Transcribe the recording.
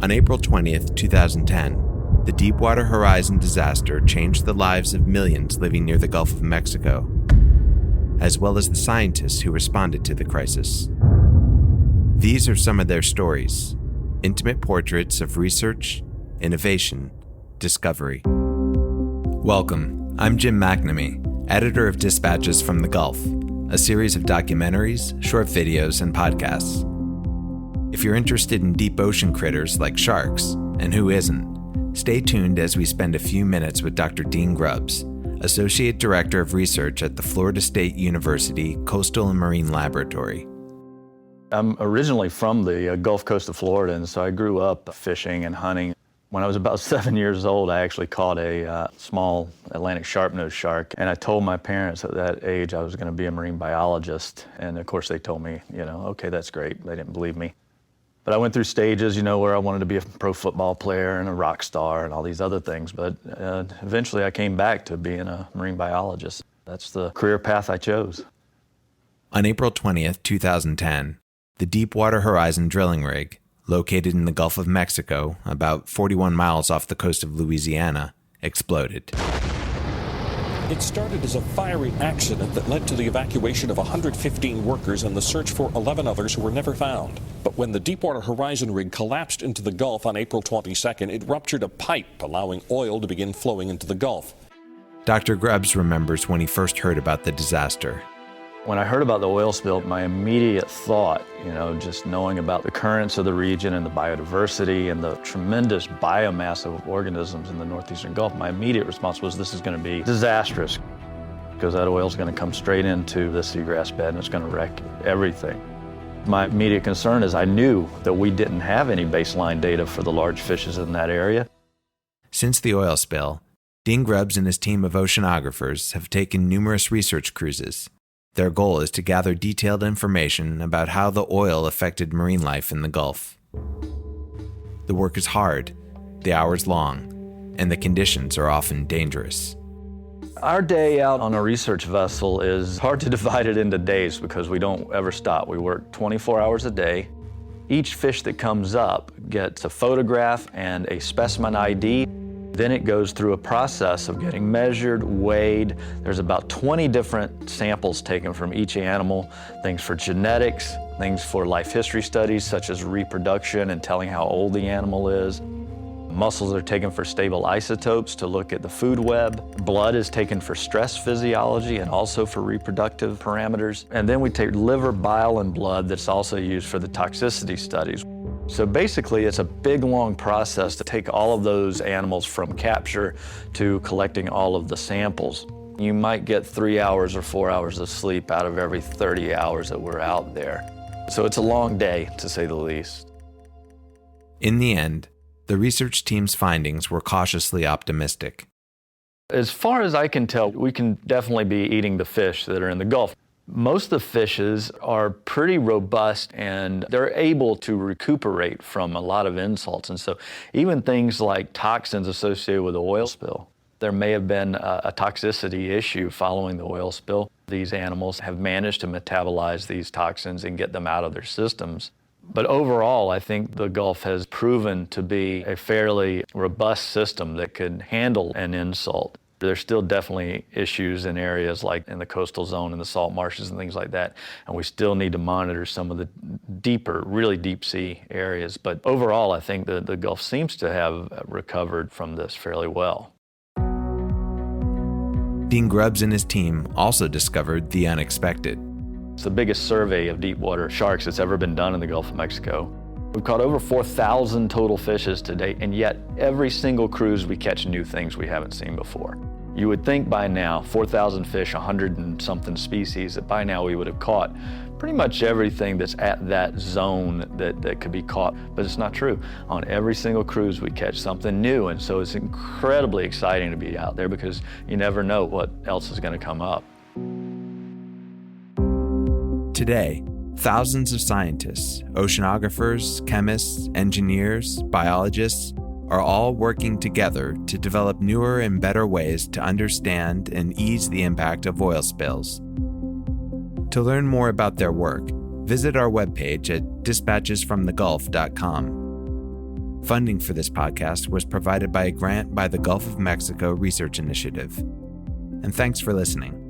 On April 20th, 2010, the Deepwater Horizon disaster changed the lives of millions living near the Gulf of Mexico, as well as the scientists who responded to the crisis. These are some of their stories, intimate portraits of research, innovation, discovery. Welcome, I'm Jim McNamee, editor of Dispatches from the Gulf, a series of documentaries, short videos, and podcasts. If you're interested in deep ocean critters like sharks, and who isn't, stay tuned as we spend a few minutes with Dr. Dean Grubbs, Associate Director of Research at the Florida State University Coastal and Marine Laboratory. I'm originally from the Gulf Coast of Florida, and so I grew up fishing and hunting. When I was about 7 years old, I actually caught a small Atlantic sharp-nosed shark, and I told my parents at that age I was going to be a marine biologist, and of course they told me, okay, that's great. They didn't believe me. But I went through stages, where I wanted to be a pro football player and a rock star and all these other things, but eventually I came back to being a marine biologist. That's the career path I chose. On April 20th, 2010, the Deepwater Horizon drilling rig, located in the Gulf of Mexico, about 41 miles off the coast of Louisiana, exploded. It started as a fiery accident that led to the evacuation of 115 workers and the search for 11 others who were never found. But when the Deepwater Horizon rig collapsed into the Gulf on April 22nd, it ruptured a pipe, allowing oil to begin flowing into the Gulf. Dr. Grubbs remembers when he first heard about the disaster. When I heard about the oil spill, my immediate thought, just knowing about the currents of the region and the biodiversity and the tremendous biomass of organisms in the northeastern Gulf, my immediate response was this is going to be disastrous because that oil is going to come straight into the seagrass bed and it's going to wreck everything. My immediate concern is I knew that we didn't have any baseline data for the large fishes in that area. Since the oil spill, Dean Grubbs and his team of oceanographers have taken numerous research cruises. Their goal is to gather detailed information about how the oil affected marine life in the Gulf. The work is hard, the hours long, and the conditions are often dangerous. Our day out on a research vessel is hard to divide it into days because we don't ever stop. We work 24 hours a day. Each fish that comes up gets a photograph and a specimen ID. Then it goes through a process of getting measured, weighed. There's about 20 different samples taken from each animal, things for genetics, things for life history studies such as reproduction and telling how old the animal is. Muscles are taken for stable isotopes to look at the food web. Blood is taken for stress physiology and also for reproductive parameters. And then we take liver, bile, and blood that's also used for the toxicity studies. So basically, it's a big, long process to take all of those animals from capture to collecting all of the samples. You might get 3 hours or 4 hours of sleep out of every 30 hours that we're out there. So it's a long day, to say the least. In the end, the research team's findings were cautiously optimistic. As far as I can tell, we can definitely be eating the fish that are in the Gulf. Most of the fishes are pretty robust and they're able to recuperate from a lot of insults. And so even things like toxins associated with the oil spill, there may have been a toxicity issue following the oil spill. These animals have managed to metabolize these toxins and get them out of their systems. But overall, I think the Gulf has proven to be a fairly robust system that could handle an insult. There's still definitely issues in areas like in the coastal zone and the salt marshes and things like that, and we still need to monitor some of the deeper, really deep sea areas. But overall, I think the Gulf seems to have recovered from this fairly well. Dean Grubbs and his team also discovered the unexpected. It's the biggest survey of deepwater sharks that's ever been done in the Gulf of Mexico. We've caught over 4,000 total fishes to date, and yet every single cruise we catch new things we haven't seen before. You would think by now, 4,000 fish, 100 and something species, that by now we would have caught pretty much everything that's at that zone that could be caught, but it's not true. On every single cruise we catch something new, and so it's incredibly exciting to be out there because you never know what else is going to come up. Today, thousands of scientists, oceanographers, chemists, engineers, biologists are all working together to develop newer and better ways to understand and ease the impact of oil spills. To learn more about their work, visit our webpage at dispatchesfromthegulf.com. Funding for this podcast was provided by a grant by the Gulf of Mexico Research Initiative. And thanks for listening.